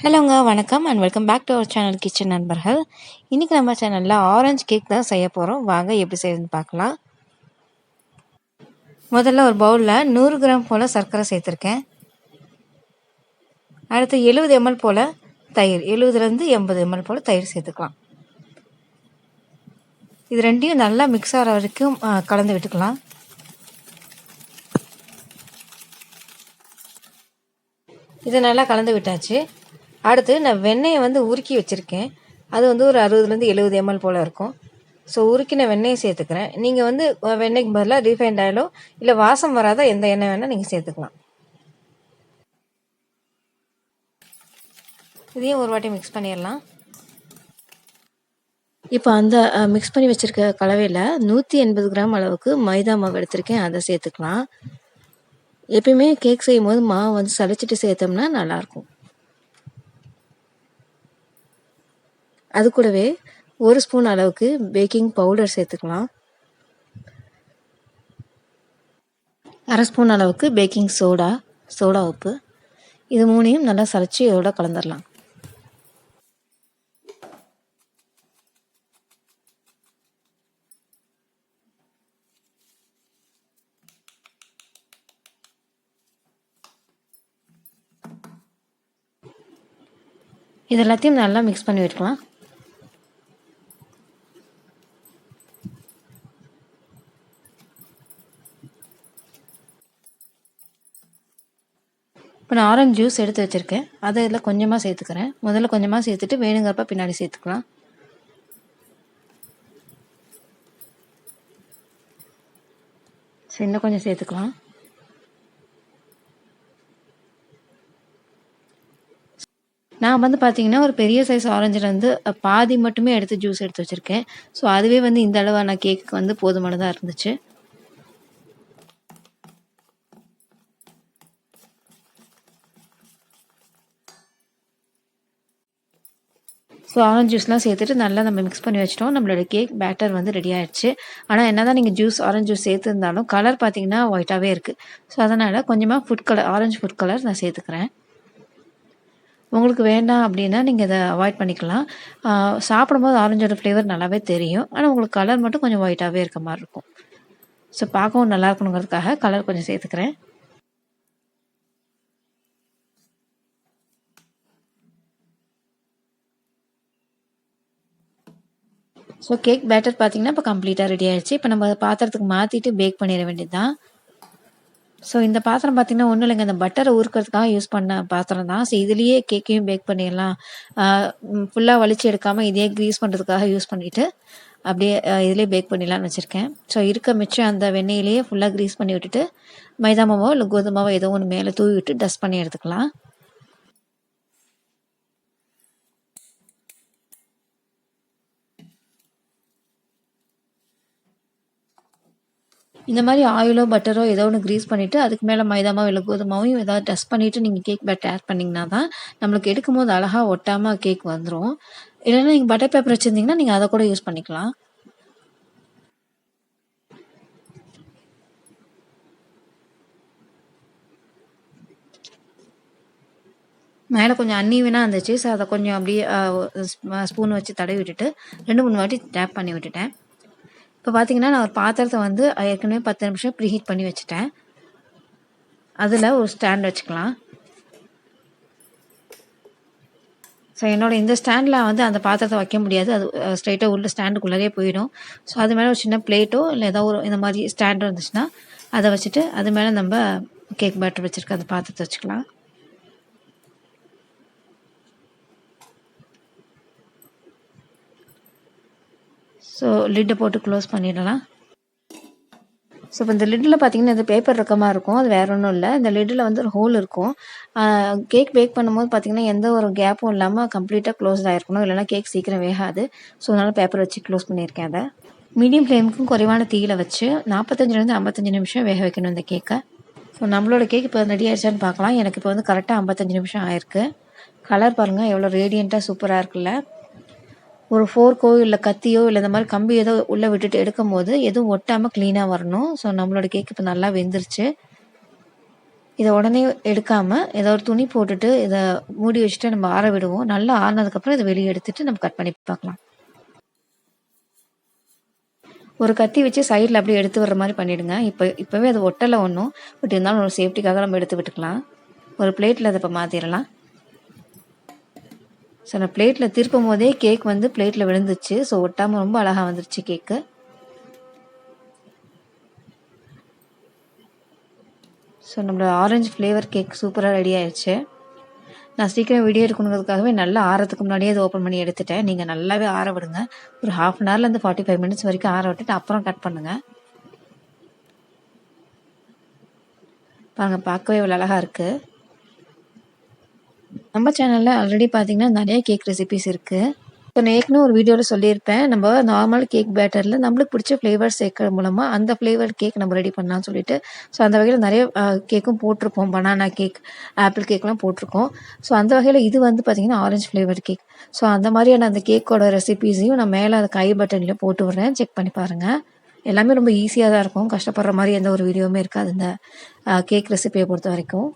ஹலோங்க, வணக்கம் and welcome back to our channel kitchen நண்பர்கள். இன்றைக்கி நம்ம சேனலில் ஆரஞ்சு கேக் தான் செய்ய போகிறோம். வாங்க எப்படி செய்யுதுன்னு பார்க்கலாம். முதல்ல ஒரு பவுலில் 100 கிராம் போல் சர்க்கரை சேர்த்துருக்கேன். அடுத்து 70 ml போல் தயிர், 70லேருந்து 80 ml போல் தயிர் சேர்த்துக்கலாம். இது ரெண்டையும் நல்லா மிக்ஸ் ஆகிற வரைக்கும் கலந்து விட்டுக்கலாம். இது நல்லா கலந்து விட்டாச்சு. அடுத்து நான் வெண்ணெயை உருக்கி வச்சுருக்கேன். அது ஒரு 60லேருந்து 70 ml போல் இருக்கும். ஸோ உருக்கின வெண்ணெயை சேர்த்துக்கிறேன். நீங்கள் வெண்ணெய்க்கு பதிலாக ரீஃபைண்ட் ஆயிலோ இல்லை வாசம் வராத எந்த எண்ணெய் வேணால் நீங்கள் சேர்த்துக்கலாம். இதையும் ஒரு வாட்டி மிக்ஸ் பண்ணிடலாம். இப்போ அந்த மிக்ஸ் பண்ணி வச்சுருக்க கலவையில் 180 கிராம் அளவுக்கு மைதா மாவு எடுத்திருக்கேன். அதை சேர்த்துக்கலாம். எப்பயுமே கேக் செய்யும் போது மாவு சளிச்சிட்டு சேர்த்தோம்னா நல்லாயிருக்கும். அது கூடவே 1 ஸ்பூன் அளவுக்கு பேக்கிங் பவுடர் சேர்த்துக்கலாம். 1/2 ஸ்பூன் அளவுக்கு பேக்கிங் சோடா உப்பு. இது மூணையும் நல்லா சளிச்சு இதோட கலந்துடலாம். இது எல்லாத்தையும் நல்லா மிக்ஸ் பண்ணி விட்டுக்கலாம். இப்போ நான் ஆரஞ்சு ஜூஸ் எடுத்து வச்சுருக்கேன். அதை இதில் கொஞ்சமாக சேர்த்துக்கிறேன். முதல்ல கொஞ்சமாக சேர்த்துட்டு வேணுங்கிறப்ப பின்னாடி சேர்த்துக்கலாம். இன்னும் கொஞ்சம் சேர்த்துக்கலாம். நான் பார்த்தீங்கன்னா ஒரு பெரிய சைஸ் ஆரஞ்சுலேருந்து பாதி மட்டுமே எடுத்து ஜூஸ் எடுத்து வச்சுருக்கேன். ஸோ அதுவே இந்த அளவான கேக்கு போதுமானதாக இருந்துச்சு. ஸோ ஆரஞ்ச் ஜூஸ்லாம் சேர்த்துட்டு நல்லா நம்ம மிக்ஸ் பண்ணி வச்சிட்டோம். நம்மளோட கேக் பேட்டர் ரெடி ஆயிடுச்சு. ஆனால் என்ன தான் நீங்கள் ஆரஞ்ச் ஜூஸ் சேர்த்துருந்தாலும் கலர் பார்த்தீங்கன்னா ஒயிட்டாகவே இருக்குது. ஸோ அதனால் கொஞ்சமாக ஆரஞ்சு ஃபுட் கலர் நான் சேர்த்துக்கிறேன். உங்களுக்கு வேண்டாம் அப்படின்னா நீங்கள் இதை அவாய்ட் பண்ணிக்கலாம். சாப்பிடும்போது ஆரஞ்சோட ஃப்ளேவர் நல்லாவே தெரியும். ஆனால் உங்களுக்கு கலர் மட்டும் கொஞ்சம் ஒயிட்டாகவே இருக்க மாதிரி இருக்கும். ஸோ பார்க்கவும் நல்லா இருக்கணுங்கிறதுக்காக கலர் கொஞ்சம் சேர்த்துக்கிறேன். ஸோ கேக் பேட்டர் பார்த்தீங்கன்னா இப்போ கம்ப்ளீட்டாக ரெடி ஆகிடுச்சு. இப்போ நம்ம பாத்திரத்துக்கு மாற்றிட்டு பேக் பண்ணிட வேண்டியது தான். ஸோ இந்த பாத்திரம் பார்த்தீங்கன்னா ஒன்றும் இல்லைங்க, இந்த பட்டரை ஊறுக்கிறதுக்காக யூஸ் பண்ண பாத்திரம் தான். ஸோ இதுலேயே கேக்கையும் பேக் பண்ணிடலாம். ஃபுல்லாக வலிச்சு எடுக்காமல் இதையே க்ரீஸ் பண்ணுறதுக்காக யூஸ் பண்ணிவிட்டு அப்படியே இதிலே பேக் பண்ணிடலான்னு வச்சுருக்கேன். ஸோ இருக்க மிச்சம் அந்த வெண்ணெயிலேயே ஃபுல்லாக க்ரீஸ் பண்ணி விட்டுட்டு மைதா மாவோ இல்லை கோதுமாவோ ஏதோ ஒன்று மேலே தூவி விட்டு டஸ்ட் பண்ணி எடுத்துக்கலாம். இந்த மாதிரி ஆயிலோ பட்டரோ ஏதோ ஒன்று க்ரீஸ் பண்ணிவிட்டு அதுக்கு மேலே மைதாமாவோ இல்லை கோதுமாவையும் ஏதாவது டஸ்ட் பண்ணிவிட்டு நீங்கள் கேக் பேட்டர் ஆட் பண்ணிங்கன்னா தான் நம்மளுக்கு எடுக்கும் போது அழகாக ஒட்டாமல் கேக் வந்துடும். இல்லைன்னா நீங்கள் பட்டர் பேப்பர் வச்சுருந்தீங்கன்னா நீங்கள் அதை கூட யூஸ் பண்ணிக்கலாம். மேலே கொஞ்சம் அன்னீவனாக இருந்துச்சு. ஸோ அதை கொஞ்சம் அப்படியே ஸ்பூன் வச்சு தடவி விட்டுட்டு 2-3 வாட்டி டேப் பண்ணி விட்டுட்டேன். இப்போ பார்த்தீங்கன்னா நான் ஒரு பாத்திரத்தை ஏற்கனவே 10 நிமிஷம் ப்ரீஹீட் பண்ணி வச்சுட்டேன். அதில் ஒரு ஸ்டாண்ட் வச்சுக்கலாம். ஸோ என்னோட இந்த ஸ்டாண்டில் அந்த பாத்திரத்தை வைக்க முடியாது. அது ஸ்ட்ரைட்டாக உள்ள ஸ்டாண்டுக்குள்ளே போயிடும். ஸோ அது மேலே ஒரு சின்ன பிளேட்டோ இல்லை ஏதோ ஒரு இந்த மாதிரி ஸ்டாண்ட் இருந்துச்சுன்னா அதை வச்சுட்டு அது மேலே நம்ம கேக் பேட்டர் வச்சுருக்க அந்த பாத்திரத்தை வச்சுக்கலாம். ஸோ லிட்டை போட்டு க்ளோஸ் பண்ணிடலாம். ஸோ இப்போ இந்த லிட்டில் பார்த்தீங்கன்னா இந்த பேப்பர் இருக்கமாக இருக்கும். அது வேறு ஒன்றும் இல்லை. இந்த லிட்டில் ஒரு ஹோல் இருக்கும். கேக் பேக் பண்ணும்போது பார்த்தீங்கன்னா எந்த ஒரு கேப்பும் இல்லாமல் கம்ப்ளீட்டாக க்ளோஸ்டாக இருக்கணும். இல்லைனா கேக் சீக்கிரம் வேகாது. ஸோ அதனால் பேப்பர் வச்சு க்ளோஸ் பண்ணியிருக்கேன். அதை மீடியம் ஃப்ளேமுக்கும் குறைவான தீயில் வச்சு 45லேருந்து 55 நிமிஷம் வேக வைக்கணும் இந்த கேக்கை. ஸோ நம்மளோட கேக் இப்போ ரெடி ஆயிடுச்சான்னு பார்க்கலாம். எனக்கு இப்போ கரெக்டாக 55 நிமிஷம் ஆயிருக்கு. கலர் பாருங்கள் எவ்வளோ ரேடியண்ட்டாக சூப்பராக இருக்குல்ல. ஒரு ஃபோர்க்கோ இல்லை கத்தியோ இல்லை இந்த மாதிரி கம்பி ஏதோ உள்ளே விட்டுட்டு எடுக்கும் போது எதுவும் ஒட்டாமல் க்ளீனாக வரணும். ஸோ நம்மளோட கேக் இப்போ நல்லா வெந்துருச்சு. இதை உடனே எடுக்காமல் ஏதோ ஒரு துணி போட்டுட்டு இதை மூடி வச்சுட்டு நம்ம ஆற விடுவோம். நல்லா ஆறினதுக்கப்புறம் இதை வெளியே எடுத்துட்டு நம்ம கட் பண்ணி பார்க்கலாம். ஒரு கத்தி வச்சு சைடில் அப்படியே எடுத்து வர்ற மாதிரி பண்ணிவிடுங்க. இப்போவே அது ஒட்டலை ஒன்றும், பட் இருந்தாலும் ஒரு சேஃப்டிக்காக நம்ம எடுத்து விட்டுக்கலாம். ஒரு பிளேட்டில் அதை இப்போ மாற்றிடலாம். ஸோ நான் பிளேட்டில் திருப்பும் போதே கேக் வந்து பிளேட்டில் விழுந்துச்சு. ஸோ ஒட்டாமல் ரொம்ப அழகாக வந்துருச்சு கேக்கு. ஸோ நம்மளோட ஆரஞ்சு ஃப்ளேவர் கேக் சூப்பராக ரெடி ஆயிடுச்சு. நான் சீக்கிரம் வீடியோ எடுக்கணுங்கிறதுக்காகவே நல்லா ஆறதுக்கு முன்னாடியே அதை ஓப்பன் பண்ணி எடுத்துட்டேன். நீங்கள் நல்லாவே ஆற விடுங்க. ஒரு 1/2 அன் ஹவர்லேருந்து 45 மினிட்ஸ் வரைக்கும் ஆற விட்டுட்டு அப்புறம் கட் பண்ணுங்கள். பாருங்கள், பார்க்கவே இவ்வளோ அழகாக இருக்குது. நம்ம சேனலில் ஆல்ரெடி பார்த்தீங்கன்னா நிறைய கேக் ரெசிபிஸ் இருக்குது. இப்போ நான் ஏற்கனவே ஒரு வீடியோவில் சொல்லியிருப்பேன், நம்ம நார்மல் கேக் பேட்டரில் நம்மளுக்கு பிடிச்ச ஃப்ளேவர் சேர்க்கறது மூலமாக அந்த ஃப்ளேவர் கேக் நம்ம ரெடி பண்ணலாம்னு சொல்லிட்டு. ஸோ அந்த வகையில் நிறைய கேக்கும் போட்டிருப்போம். பனானா கேக், ஆப்பிள் கேக்லாம் போட்டிருக்கோம். ஸோ அந்த வகையில் இது வந்து பார்த்திங்கன்னா ஆரஞ்சு ஃப்ளேவர் கேக். ஸோ அந்த மாதிரியான அந்த கேக்கோட ரெசிபீஸையும் நான் மேலே அந்த கை பட்டன்லேயும் போட்டு விட்றேன், செக் பண்ணி பாருங்கள். எல்லாமே ரொம்ப ஈஸியாக தான் இருக்கும், கஷ்டப்படுற மாதிரி எந்த ஒரு வீடியோவுமே இருக்காது இந்த கேக் ரெசிபியை பொறுத்த வரைக்கும்.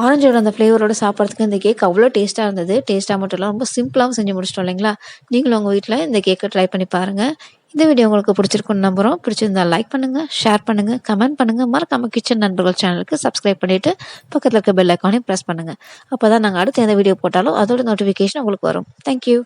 ஆரஞ்சோட அந்த ஃப்ளேவரோட சாப்பிட்றதுக்கு இந்த கேக் அவ்வளோ டேஸ்ட்டாக இருந்தது. டேஸ்ட்டாக மட்டும் இல்லை, ரொம்ப சிம்பிளாகவும் செஞ்சு முடிச்சிட்டோம் இல்லைங்களா? நீங்களும் உங்கள் வீட்டில் இந்த கேக்கை ட்ரை பண்ணி பாருங்கள். இந்த வீடியோ உங்களுக்கு பிடிச்சிருக்குன்னு நம்புகிறோம். பிடிச்சிருந்தால் லைக் பண்ணுங்கள், ஷேர் பண்ணுங்கள், கமெண்ட் பண்ணுங்கள். மறக்காம கிச்சன் நண்பர்கள் சேனலுக்கு சப்ஸ்கிரைப் பண்ணிவிட்டு பக்கத்தில் இருக்க பெல் ஐக்கானையும் ப்ரெஸ் பண்ணுங்கள். அப்போ தான் நாங்கள் அடுத்து எந்த வீடியோ போட்டாலும் அதோட நோட்டிஃபிகேஷன் உங்களுக்கு வரும். தேங்க்யூ.